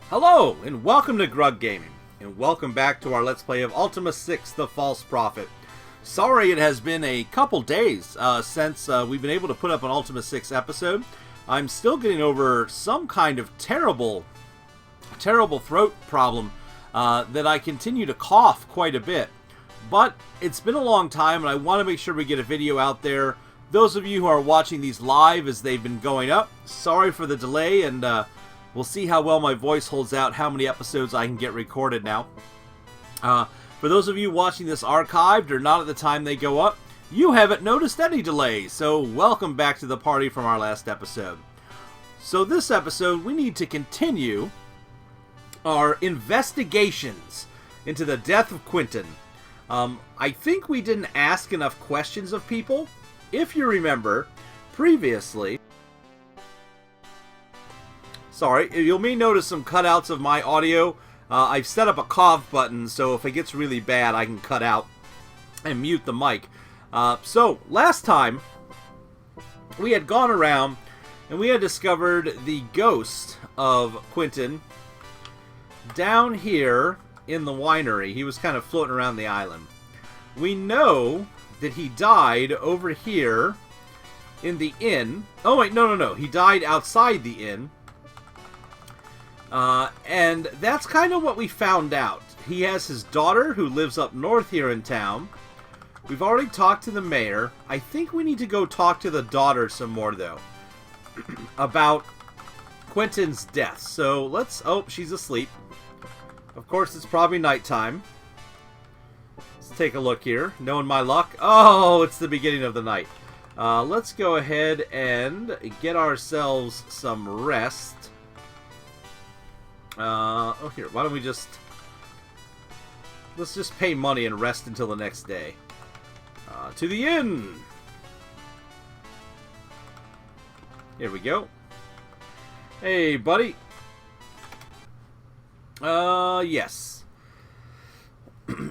Hello, and welcome to Grug Gaming, and welcome back to our Let's Play of Ultima 6, The False Prophet. Sorry it has been a couple days since we've been able to put up an Ultima 6 episode. I'm still getting over some kind of terrible throat problem that I continue to cough quite a bit. But it's been a long time, and I want to make sure we get a video out there. Those of you who are watching these live as they've been going up, sorry for the delay, and we'll see how well my voice holds out, how many episodes I can get recorded now. For those of you watching this archived or not at the time they go up, you haven't noticed any delays, so welcome back to the party from our last episode. So this episode, we need to continue our investigations into the death of Quentin. I think we didn't ask enough questions of people. If you remember, previously... Sorry, you may notice some cutouts of my audio. I've set up a cough button, so if it gets really bad, I can cut out and mute the mic. So, last time, we had gone around, and we had discovered the ghost of Quentin down here in the winery. He was kind of floating around the island. We know that he died over here in the inn. Oh, wait, no. He died outside the inn. And that's kind of what we found out. He has his daughter who lives up north here in town. We've already talked to the mayor. I think we need to go talk to the daughter some more, though, about Quentin's death. So let's... Oh, she's asleep. Of course, it's probably nighttime. Let's take a look here. Knowing my luck. Oh, it's the beginning of the night. Let's go ahead and get ourselves some rest. Oh, here, why don't we just... Let's just pay money and rest until the next day. To the inn! Here we go. Hey, buddy. Yes.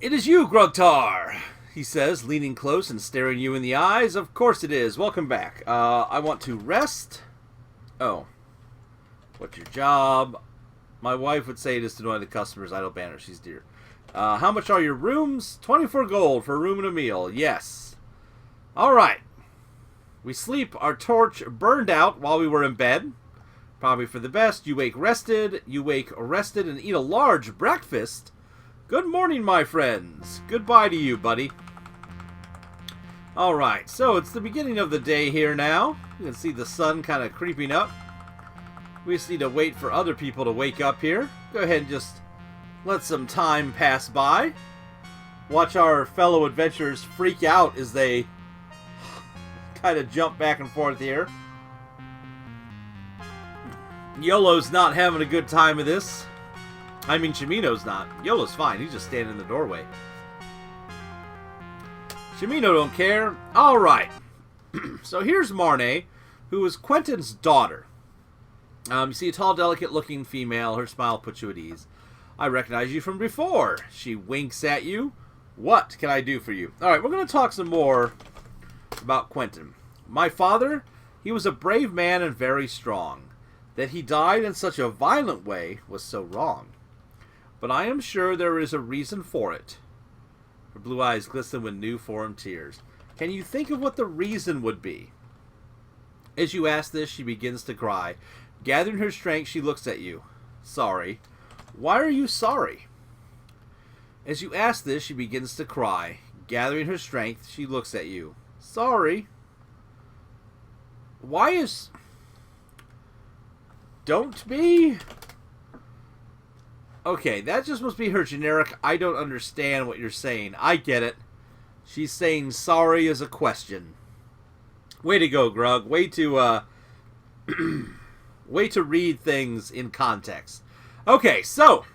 It is you, Grugtar, he says, leaning close and staring you in the eyes. Of course it is. Welcome back. I want to rest. Oh. What's your job? My wife would say it is to annoy the customers. I don't ban her. She's dear. How much are your rooms? 24 gold for a room and a meal. Yes. Alright. We sleep. Our torch burned out while we were in bed. Probably for the best. You wake rested and eat a large breakfast. Good morning, my friends. Goodbye to you, buddy. Alright, so it's the beginning of the day here now. You can see the sun kind of creeping up. We just need to wait for other people to wake up here. Go ahead and just let some time pass by. Watch our fellow adventurers freak out as they kind of jump back and forth here. Yolo's not having a good time of this. I mean, Chimino's not. Yolo's fine. He's just standing in the doorway. Chimino don't care. Alright. So here's Marne, who is Quentin's daughter. You see a tall, delicate-looking female. Her smile puts you at ease. I recognize you from before. She winks at you. What can I do for you? Alright, we're going to talk some more about Quentin. My father, he was a brave man and very strong. That he died in such a violent way was so wrong. But I am sure there is a reason for it. Her blue eyes glisten with new formed tears. Can you think of what the reason would be? As you ask this, she begins to cry. Gathering her strength, she looks at you. Sorry. Why are you sorry? As you ask this, she begins to cry. Gathering her strength, she looks at you. Sorry. Why is... Don't be... Okay, that just must be her generic, I don't understand what you're saying. I get it. She's saying sorry as a question. Way to go, Grug. Way to read things in context. Okay, so,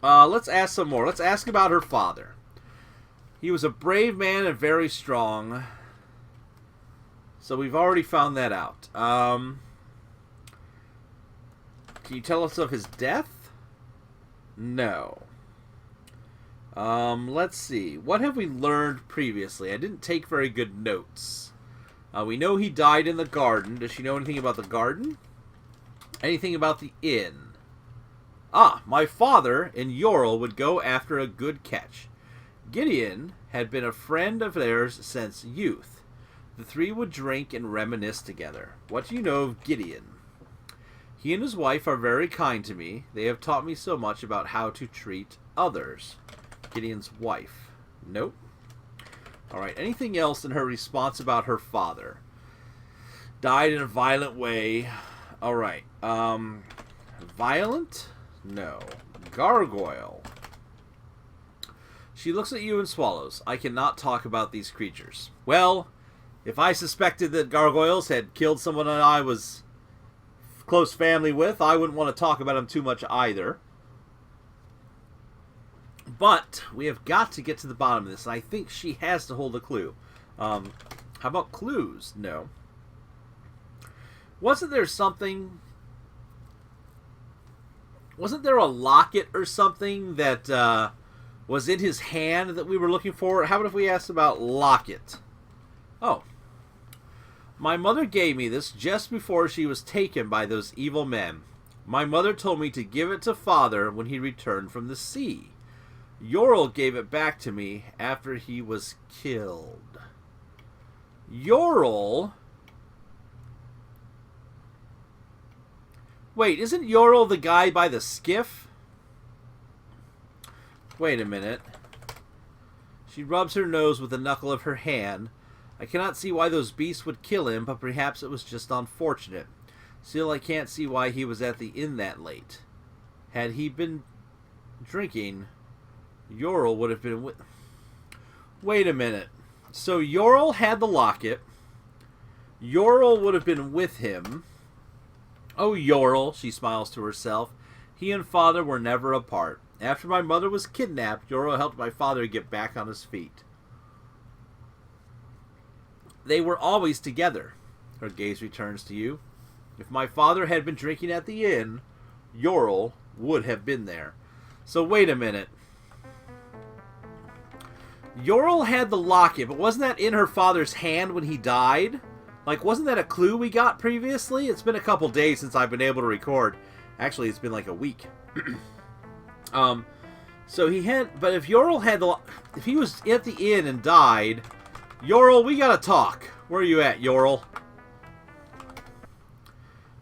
let's ask some more. Let's ask about her father. He was a brave man and very strong. So we've already found that out. Can you tell us of his death? No. Let's see. What have we learned previously? I didn't take very good notes. We know he died in the garden. Does she know anything about the garden? Anything about the inn? Ah, my father and Yorl would go after a good catch. Gideon had been a friend of theirs since youth. The three would drink and reminisce together. What do you know of Gideon? He and his wife are very kind to me. They have taught me so much about how to treat others. Gideon's wife. Nope. Alright, anything else in her response about her father? Died in a violent way. Alright, violent? No. Gargoyle. She looks at you and swallows. I cannot talk about these creatures. Well, if I suspected that gargoyles had killed someone that I was close family with, I wouldn't want to talk about them too much either. But we have got to get to the bottom of this, and I think she has to hold a clue. How about clues? No. Wasn't there something... Wasn't there a locket or something that was in his hand that we were looking for? How about if we asked about locket? Oh. My mother gave me this just before she was taken by those evil men. My mother told me to give it to father when he returned from the sea. Yorl gave it back to me after he was killed. Yorl? Wait, isn't Yorl the guy by the skiff? Wait a minute. She rubs her nose with the knuckle of her hand. I cannot see why those beasts would kill him, but perhaps it was just unfortunate. Still, I can't see why he was at the inn that late. Had he been drinking, Yorl would have been with... Wait a minute. So Yorl had the locket. Yorl would have been with him. Oh, Yorl, she smiles to herself. He and father were never apart. After my mother was kidnapped, Yorl helped my father get back on his feet. They were always together. Her gaze returns to you. If my father had been drinking at the inn, Yorl would have been there. So wait a minute. Yorl had the locket, but wasn't that in her father's hand when he died? Like, wasn't that a clue we got previously? It's been a couple days since I've been able to record. Actually, it's been like a week. So he had... But if Yorl had the... If he was at the inn and died... Yorl, we gotta talk. Where are you at, Yorl?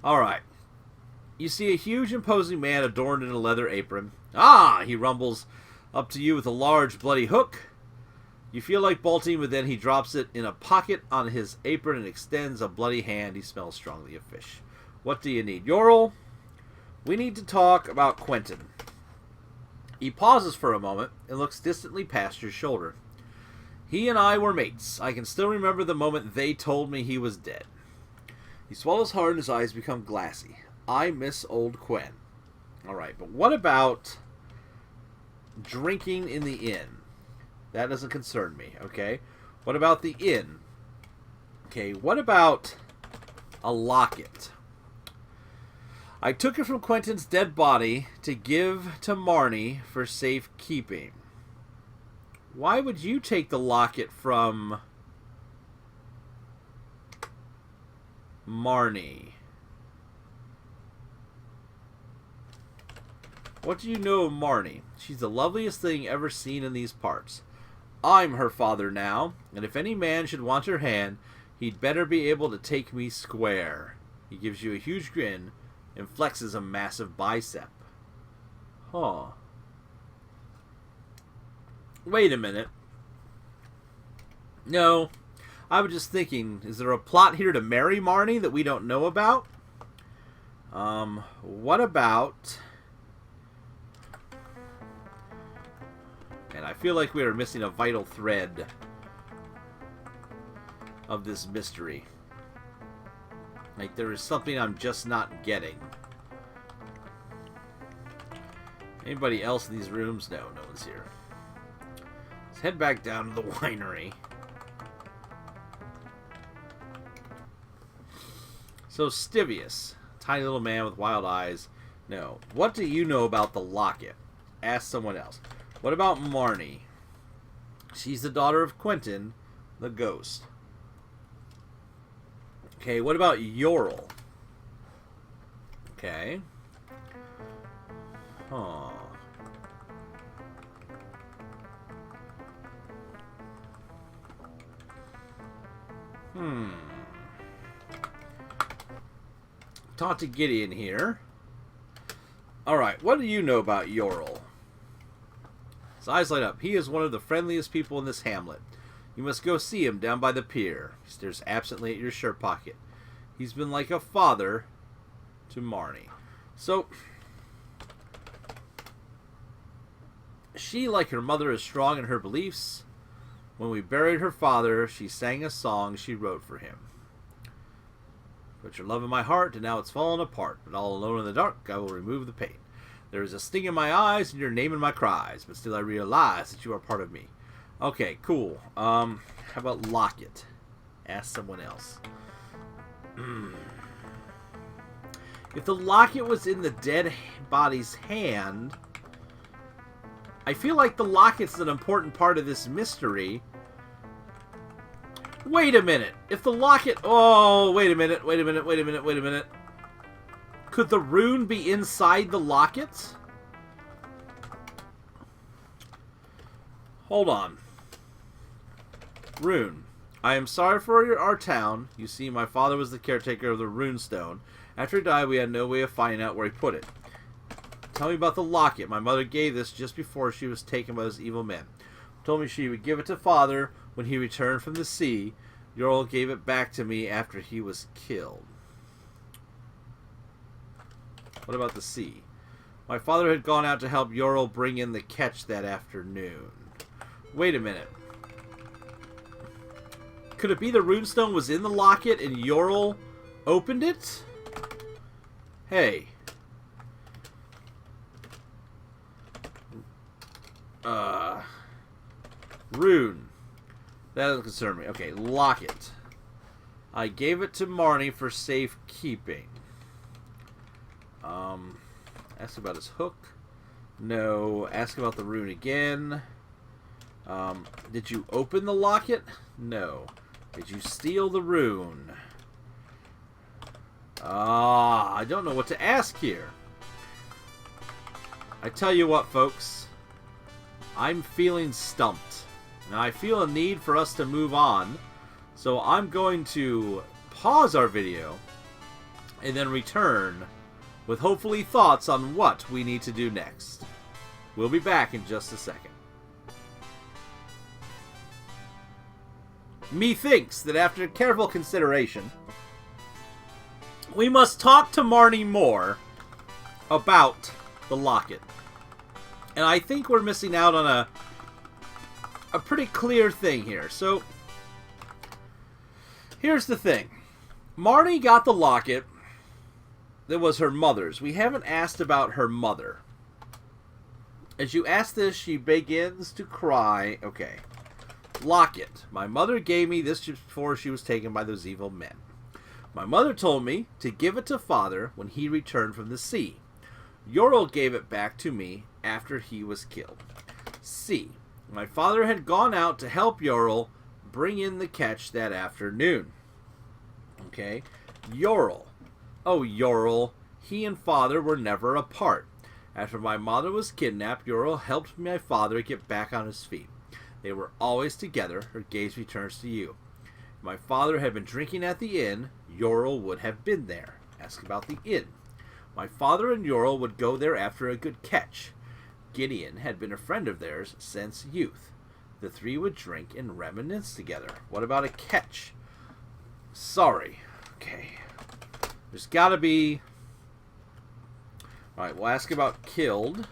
Alright. You see a huge, imposing man adorned in a leather apron. Ah! He rumbles up to you with a large, bloody hook. You feel like bolting, but then he drops it in a pocket on his apron and extends a bloody hand. He smells strongly of fish. What do you need? Yorl, we need to talk about Quentin. He pauses for a moment and looks distantly past your shoulder. He and I were mates. I can still remember the moment they told me he was dead. He swallows hard and his eyes become glassy. I miss old Quen. Alright, but what about drinking in the inn? That doesn't concern me, okay? What about the inn? Okay, what about a locket? I took it from Quentin's dead body to give to Marnie for safekeeping. Why would you take the locket from Marnie? What do you know of Marnie? She's the loveliest thing ever seen in these parts. I'm her father now, and if any man should want her hand, he'd better be able to take me square. He gives you a huge grin and flexes a massive bicep. Huh. Wait a minute. No, I was just thinking, is there a plot here to marry Marnie that we don't know about? What about... And I feel like we are missing a vital thread of this mystery. Like, there is something I'm just not getting. Anybody else in these rooms? No, no one's here. Let's head back down to the winery. So, Stivius. Tiny little man with wild eyes. No. What do you know about the locket? Ask someone else. What about Marnie? She's the daughter of Quentin, the ghost. Okay, what about Yorl? Okay. Huh. Talk to Gideon here. Alright, what do you know about Yorl? His eyes light up. He is one of the friendliest people in this hamlet. You must go see him down by the pier. He stares absently at your shirt pocket. He's been like a father to Marnie. So, she, like her mother, is strong in her beliefs. When we buried her father, she sang a song she wrote for him. Put your love in my heart, and now it's fallen apart. But all alone in the dark, I will remove the pain. There is a sting in my eyes, and your name in my cries. But still I realize that you are part of me. Okay, cool. How about Locket? Ask someone else. If the locket was in the dead body's hand, I feel like the locket's an important part of this mystery. Wait a minute. If the locket... Oh, wait a minute. Could the rune be inside the locket? Hold on. Rune. I am sorry for our town. You see, my father was the caretaker of the rune stone. After he died, we had no way of finding out where he put it. Tell me about the locket. My mother gave this just before she was taken by those evil men. Told me she would give it to father when he returned from the sea. Yorl gave it back to me after he was killed. What about the sea? My father had gone out to help Yorl bring in the catch that afternoon. Wait a minute. Could it be the runestone was in the locket and Yorl opened it? Hey. Rune. That doesn't concern me. Okay, locket. I gave it to Marnie for safekeeping. Ask about his hook. No. Ask about the rune again. Did you open the locket? No. Did you steal the rune? I don't know what to ask here. I tell you what, folks. I'm feeling stumped. Now, I feel a need for us to move on. So I'm going to pause our video and then return with hopefully thoughts on what we need to do next. We'll be back in just a second. Methinks that after careful consideration, we must talk to Marnie more about the locket. And I think we're missing out on a pretty clear thing here. So, here's the thing. Marnie got the locket that was her mother's. We haven't asked about her mother. As you ask this, she begins to cry. Okay. Locket. My mother gave me this just before she was taken by those evil men. My mother told me to give it to father when he returned from the sea. Yorl gave it back to me after he was killed. C. My father had gone out to help Yorl bring in the catch that afternoon. Okay. Yorl. Oh, Yorl. He and father were never apart. After my mother was kidnapped, Yorl helped my father get back on his feet. They were always together. Her gaze returns to you. If my father had been drinking at the inn, Yorl would have been there. Ask about the inn. My father and Yorl would go there after a good catch. Gideon had been a friend of theirs since youth. The three would drink and reminisce together. What about a catch? Sorry. Okay. There's gotta be... Alright, we'll ask about killed.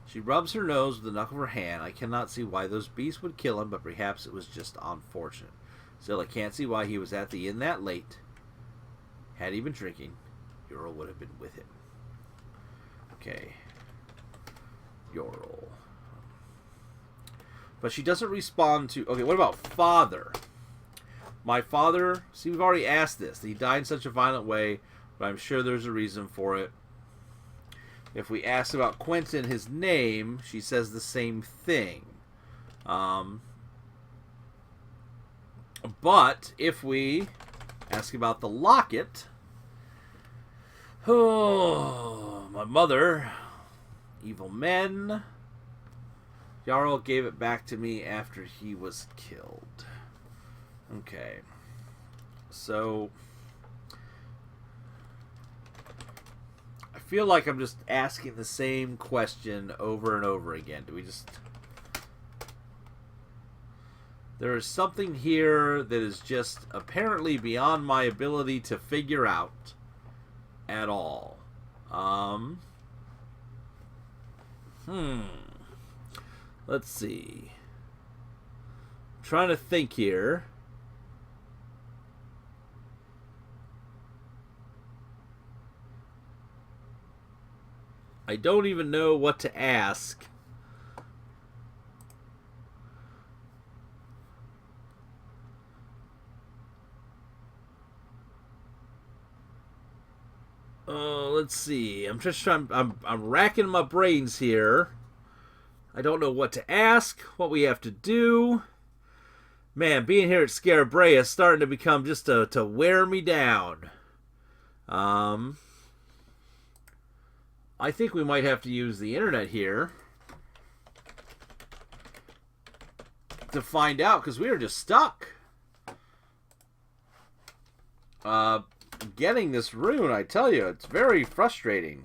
She rubs her nose with the knuckle of her hand. I cannot see why those beasts would kill him, but perhaps it was just unfortunate. Still, I can't see why he was at the inn that late. Had he been drinking, Yorl would have been with him. Okay. Yorl. But she doesn't respond to... Okay, what about father? My father... See, we've already asked this. He died in such a violent way, but I'm sure there's a reason for it. If we ask about Quentin, his name, she says the same thing. But if we ask about the locket... Oh, my mother Evil men. Jarl gave it back to me after he was killed. Okay. So I feel like I'm just asking the same question over and over again. Do we just... There is something here that is just apparently beyond my ability to figure out at all. Let's see. I'm trying to think here. I don't even know what to ask. Let's see. I'm just trying. I'm racking my brains here. I don't know what to ask, what we have to do. Man, being here at Scarabrea is starting to become just to wear me down. I think we might have to use the internet here to find out, because we are just stuck. Getting this rune, I tell you, it's very frustrating.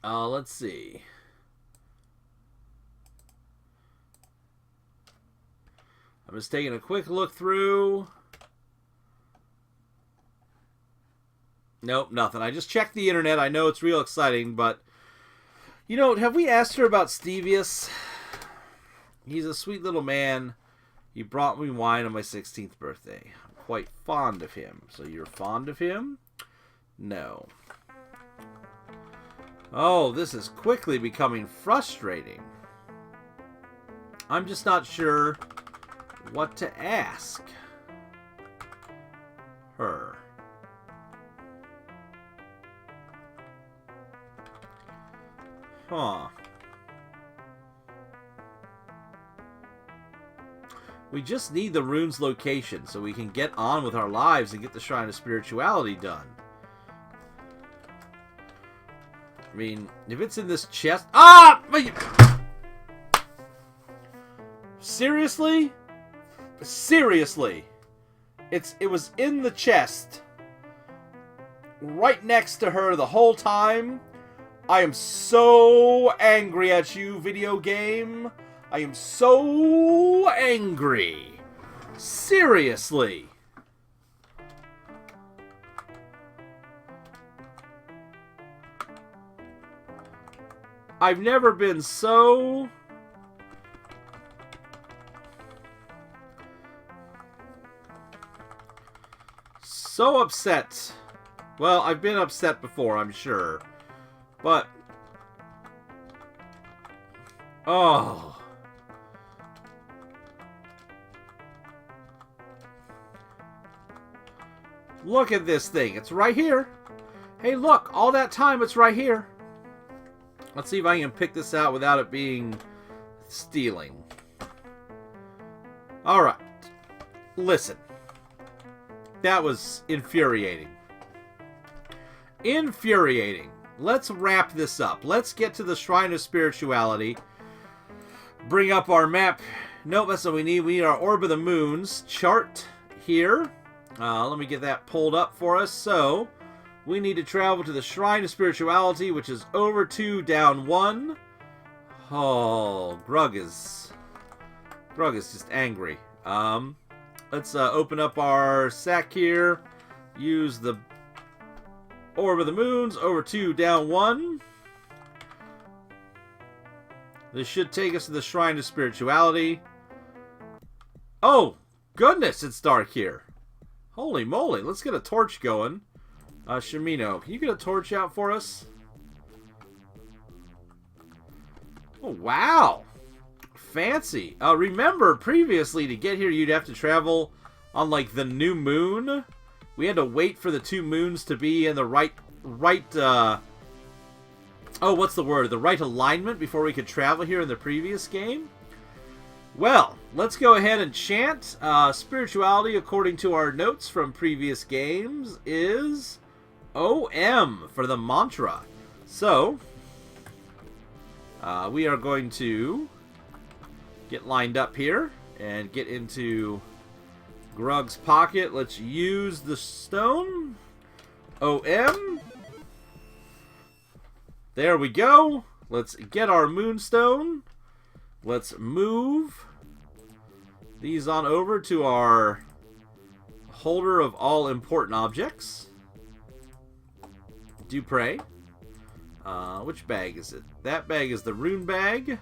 Let's see. I'm just taking a quick look through. Nope, nothing. I just checked the internet. I know it's real exciting, but... You know, have we asked her about Stevius? He's a sweet little man. He brought me wine on my 16th birthday. I'm quite fond of him. So you're fond of him? No. Oh, this is quickly becoming frustrating. I'm just not sure what to ask her. Huh. We just need the rune's location so we can get on with our lives and get the Shrine of Spirituality done. I mean, if it's in this chest... Ah! Seriously? Seriously? It was in the chest. Right next to her the whole time. I am so angry at you, video game. I am so angry. Seriously. I've never been so... so upset. Well, I've been upset before, I'm sure. But... oh... look at this thing. It's right here. Hey, look. All that time, it's right here. Let's see if I can pick this out without it being stealing. Alright. Listen. That was infuriating. Infuriating. Let's wrap this up. Let's get to the Shrine of Spirituality. Bring up our map. Nope, that's what we need. We need our Orb of the Moons chart here. Let me get that pulled up for us. So, we need to travel to the Shrine of Spirituality, which is over 2, down 1. Oh, Grug is just angry. Let's open up our sack here. Use the Orb of the Moons, over 2, down 1. This should take us to the Shrine of Spirituality. Oh, goodness, it's dark here. Holy moly, let's get a torch going. Shimino, can you get a torch out for us? Oh, wow. Fancy. Remember, previously, to get here, you'd have to travel on, like, the new moon. We had to wait for the 2 moons to be in the right, oh, what's the word? The right alignment before we could travel here in the previous game. Well, let's go ahead and chant. Spirituality, according to our notes from previous games, is OM for the mantra. So, we are going to get lined up here and get into Grug's pocket. Let's use the stone. OM. There we go. Let's get our moonstone. Let's move these on over to our holder of all important objects. Do pray. Which bag is it? That bag is the rune bag.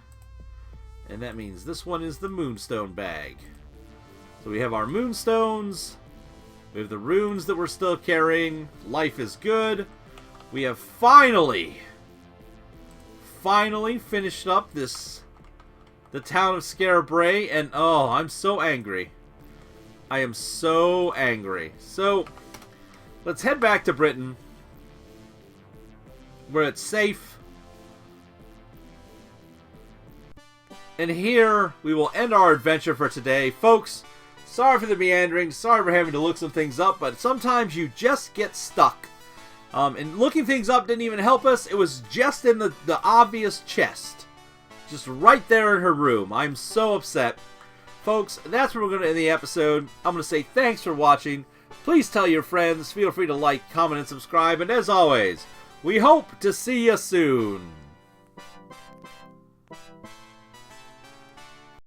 And that means this one is the moonstone bag. So we have our moonstones. We have the runes that we're still carrying. Life is good. We have finally finished up the town of Scarabray. And oh, I'm so angry. I am so angry. So, let's head back to Britain, where it's safe. And here, we will end our adventure for today. Folks, sorry for the meandering, sorry for having to look some things up, but sometimes you just get stuck. And looking things up didn't even help us. It was just in the obvious chest. Just right there in her room. I'm so upset. Folks, that's where we're going to end the episode. I'm going to say thanks for watching. Please tell your friends. Feel free to like, comment, and subscribe. And as always, we hope to see you soon.